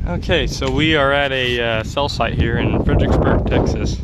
Okay, so we are at a cell site here in Fredericksburg, Texas,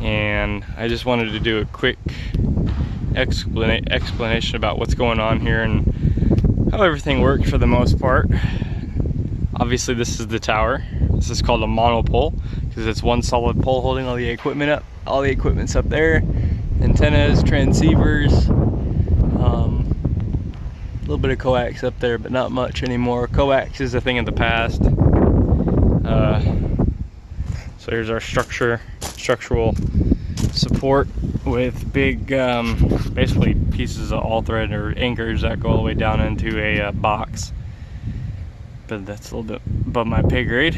and I just wanted to do a quick explanation about what's going on here and how everything works for the most part. Obviously, this is the tower. This is called a monopole because it's one solid pole holding all the equipment up. All the equipment's up there, antennas, transceivers, a little bit of coax up there, but not much anymore. Coax is a thing of the past. So here's our structural support with big, basically pieces of all thread or anchors that go all the way down into a box. But that's a little bit above my pay grade.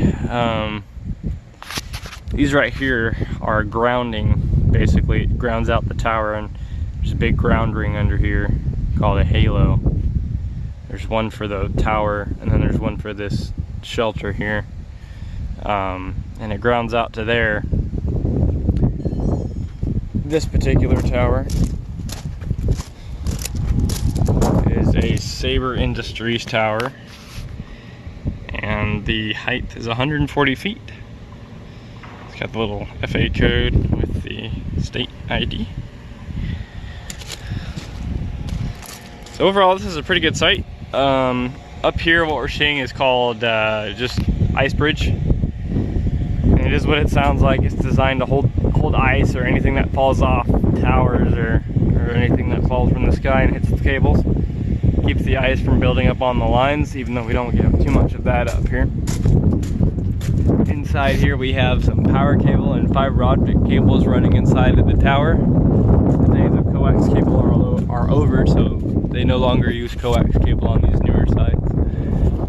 These right here are grounding. Basically, it grounds out the tower, and there's a big ground ring under here called a halo. There's one for the tower, and then there's one for this shelter here. And it grounds out to there. This particular tower is a Sabre Industries tower, and the height is 140 feet. It's got the little FA code with the state ID. So overall, this is a pretty good site. Up here, what we're seeing is called just ice bridge. And it is what it sounds like. It's designed to hold ice or anything that falls off towers or anything that falls from the sky and hits the cables. Keeps the ice from building up on the lines, even though we don't get too much of that up here. Inside here we have some power cable and fiber optic cables running inside of the tower. The days of coax cable are over, so they no longer use coax cable on these newer sites.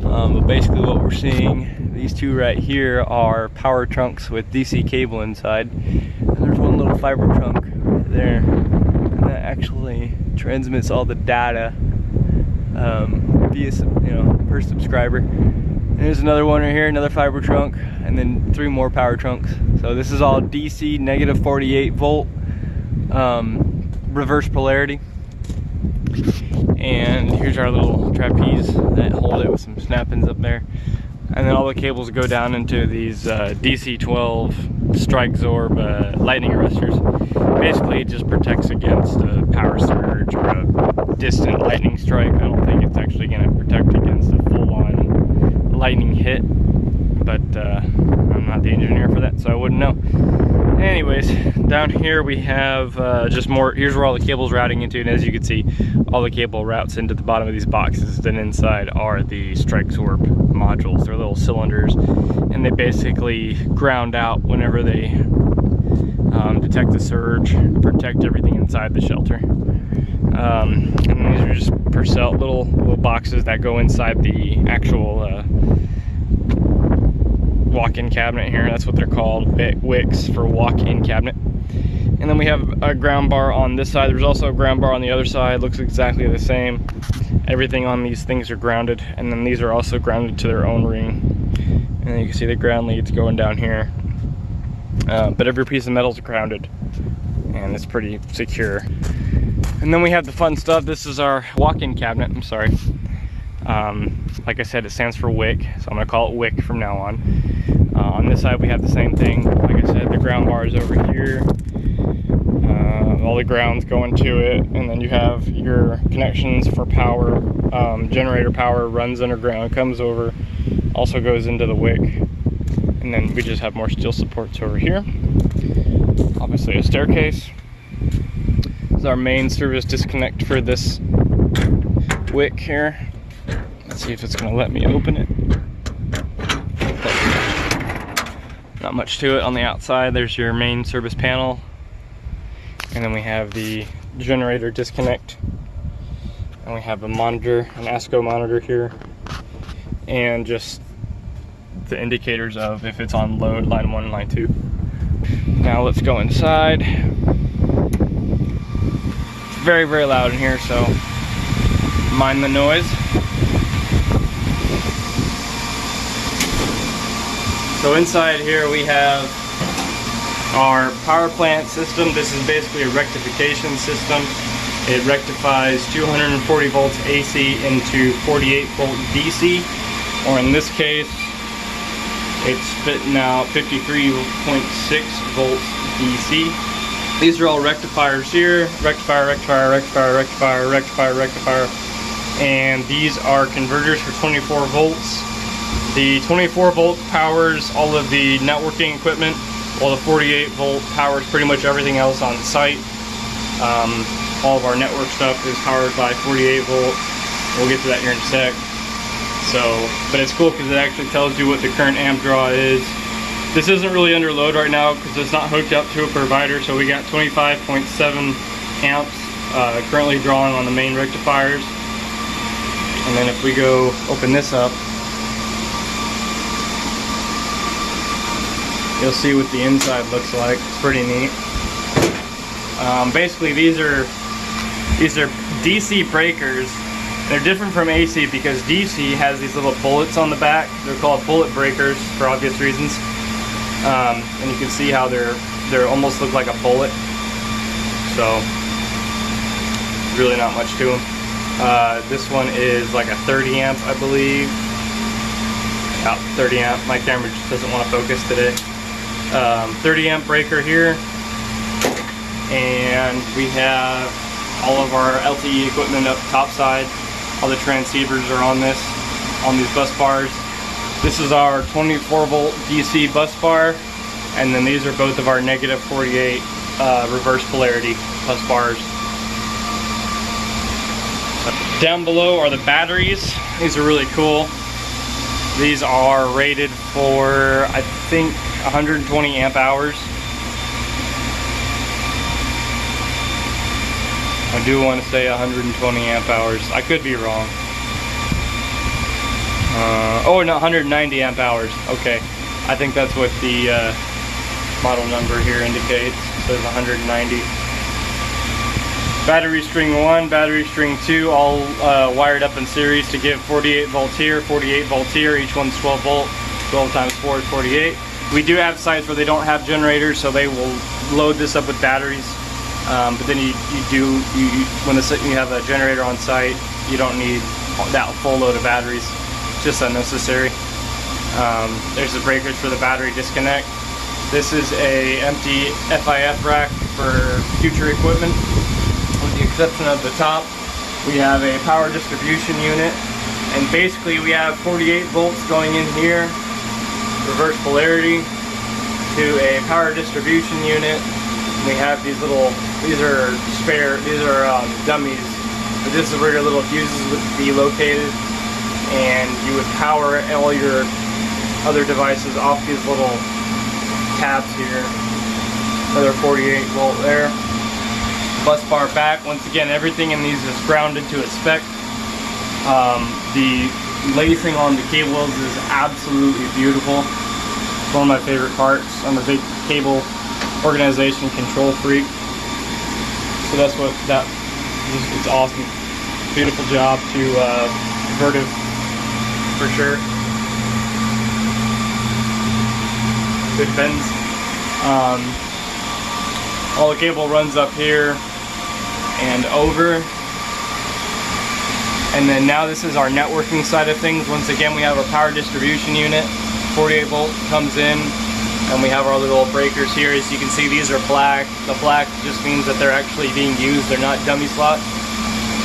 But basically what we're seeing, these two right here are power trunks with DC cable inside. And there's one little fiber trunk there, and that actually transmits all the data via, per subscriber. And there's another one right here, another fiber trunk, and then 3 more power trunks. So this is all DC, negative 48 volt, reverse polarity. And here's our little trapeze that hold it with some snap-ins up there. And then all the cables go down into these DC-12 strike zorb lightning arresters. Basically, it just protects against a power surge or a distant lightning strike. I don't think it's actually going to protect against a full-on lightning hit, but I'm not the engineer for that, so I wouldn't know. Anyways, down here we have just more. Here's where all the cables routing into, and as you can see, all the cable routes into the bottom of these boxes. Then inside are the strike zorb modules. They're little cylinders, and they basically ground out whenever they detect a surge, protect everything inside the shelter. And these are just Purcell little boxes that go inside the actual walk-in cabinet here. That's what they're called, wicks for walk-in cabinet. And then we have a ground bar on this side. There's also a ground bar on the other side. Looks exactly the same. Everything on these things are grounded, and then these are also grounded to their own ring. And then you can see the ground leads going down here. But every piece of metal is grounded, and it's pretty secure. And then we have the fun stuff. This is our walk-in cabinet. I'm sorry. Like I said, it stands for wick, so I'm gonna call it wick from now on. On this side we have the same thing. Like I said, the ground bar is over here. All the ground's going to it, and then you have your connections for power. Generator power runs underground, comes over, also goes into the wick. And then we just have more steel supports over here. Obviously a staircase. This is our main service disconnect for this wick here. Let's see if it's going to let me open it. Not much to it on the outside. There's your main service panel. And then we have the generator disconnect. And we have a monitor, an ASCO monitor here. And just the indicators of if it's on load, line 1 and line 2. Now let's go inside. It's very, very loud in here, so mind the noise. So inside here we have our power plant system. This is basically a rectification system. It rectifies 240 volts AC into 48 volt DC, or in this case, It's spitting out 53.6 volts DC. These are all rectifiers here. Rectifier, rectifier, rectifier, rectifier, rectifier, rectifier. And these are converters for 24 volts. The 24 volt powers all of the networking equipment, while the 48 volt powers pretty much everything else on site. All of our network stuff is powered by 48 volt. We'll get to that here in a sec. So, but it's cool because it actually tells you what the current amp draw is. This isn't really under load right now because it's not hooked up to a provider, so we got 25.7 amps currently drawing on the main rectifiers. And then if we go open this up, you'll see what the inside looks like. It's pretty neat. Basically these are DC breakers. They're different from AC because DC has these little bullets on the back. They're called bullet breakers for obvious reasons. And you can see how they're almost look like a bullet. So really not much to them. This one is like a 30 amp, I believe. 30 amp. My camera just doesn't want to focus today. 30 amp breaker here. And we have all of our LTE equipment up top side. All the transceivers are on these bus bars. This is our 24 volt DC bus bar, and then these are both of our negative 48 reverse polarity bus bars. Down below are the batteries. These are really cool. These are rated for, I think, 120 amp hours. I do want to say 120 amp hours. I could be wrong. Oh no, 190 amp hours. Okay, I think that's what the model number here indicates. It says 190. Battery string 1, battery string 2, all wired up in series to give 48 volts here, 48 volts here. Each one's 12 volt. 12 times 4 is 48. We do have sites where they don't have generators, so they will load this up with batteries. But then when you have a generator on site, you don't need that full load of batteries. It's just unnecessary. There's the breakers for the battery disconnect. This is a empty FIF rack for future equipment. With the exception of the top, we have a power distribution unit, and basically we have 48 volts going in here, reverse polarity, to a power distribution unit. We have these are dummies. But this is where your little fuses would be located, and you would power all your other devices off these little tabs here. Another 48 volt there. Bus bar back. Once again, everything in these is grounded to a spec. The lacing on the cables is absolutely beautiful. It's one of my favorite parts. I'm a big cable organization control freak, so that's what it's awesome. Beautiful job to Vertiv for sure. Good bends. All the cable runs up here and over, and then now this is our networking side of things. Once again, we have our power distribution unit. 48 volt comes in, and we have our little breakers here. As you can see, these are black. The black just means that they're actually being used. They're not dummy slots.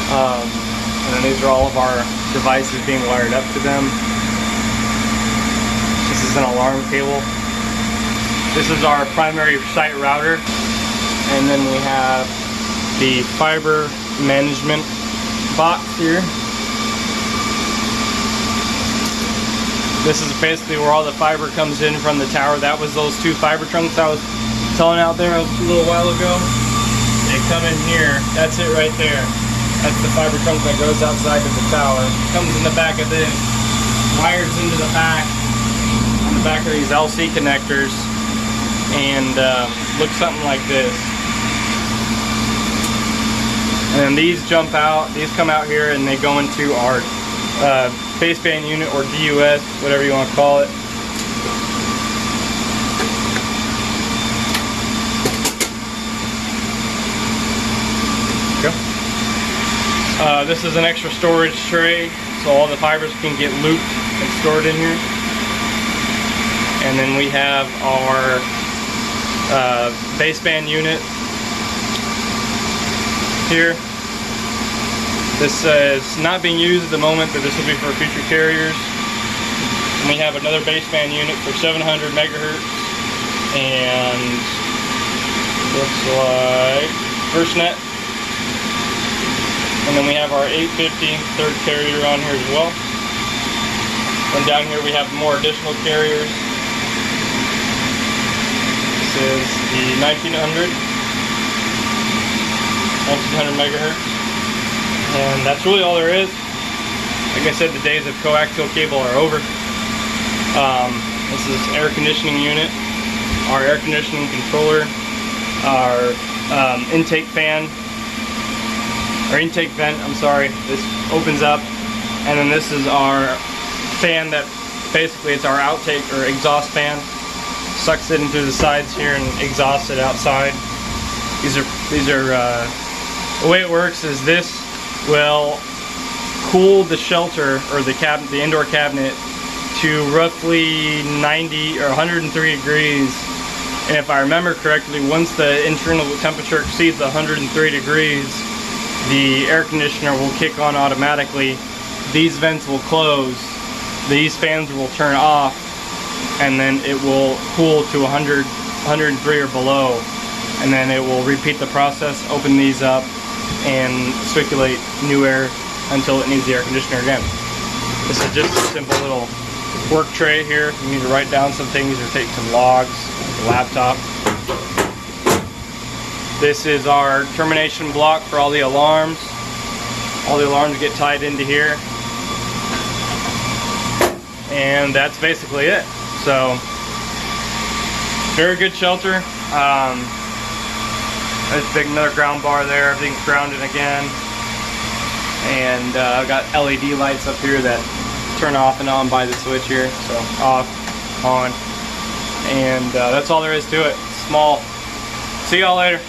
And then these are all of our devices being wired up to them. This is an alarm cable. This is our primary site router. And then we have the fiber management box here. This is basically where all the fiber comes in from the tower. That was those two fiber trunks I was telling out there a little while ago. They come in here. That's it right there. That's the fiber trunk that goes outside to the tower. Comes in the back of this. Wires into the back. On the back of these LC connectors. And looks something like this. And then these jump out. These come out here and they go into our baseband unit, or DUS, whatever you want to call it. This is an extra storage tray, so all the fibers can get looped and stored in here. And then we have our baseband unit here. This is not being used at the moment, but this will be for future carriers. And we have another baseband unit for 700 megahertz, and looks like FirstNet. And then we have our 850 third carrier on here as well. And down here we have more additional carriers. This is the 1900 megahertz. And that's really all there is. Like I said, the days of coaxial cable are over. This is air conditioning unit, our air conditioning controller, our intake fan, or intake vent, I'm sorry. This opens up, and then this is our fan that basically it's our outtake or exhaust fan. Sucks it in through the sides here and exhausts it outside. These are the way it works is this will cool the shelter or the cabinet, the indoor cabinet, to roughly 90 or 103 degrees. And if I remember correctly, once the internal temperature exceeds 103 degrees, the air conditioner will kick on automatically. These vents will close, these fans will turn off, and then it will cool to 100, 103 or below. And then it will repeat the process, open these up, and circulate new air until it needs the air conditioner again. This is just a simple little work tray here. If you need to write down some things or take some logs with the laptop. This is our termination block for all the alarms. All the alarms get tied into here. And that's basically it. So, very good shelter. There's another ground bar there, everything's grounded again. And I've got LED lights up here that turn off and on by the switch here. So off, on. And that's all there is to it. Small. See y'all later.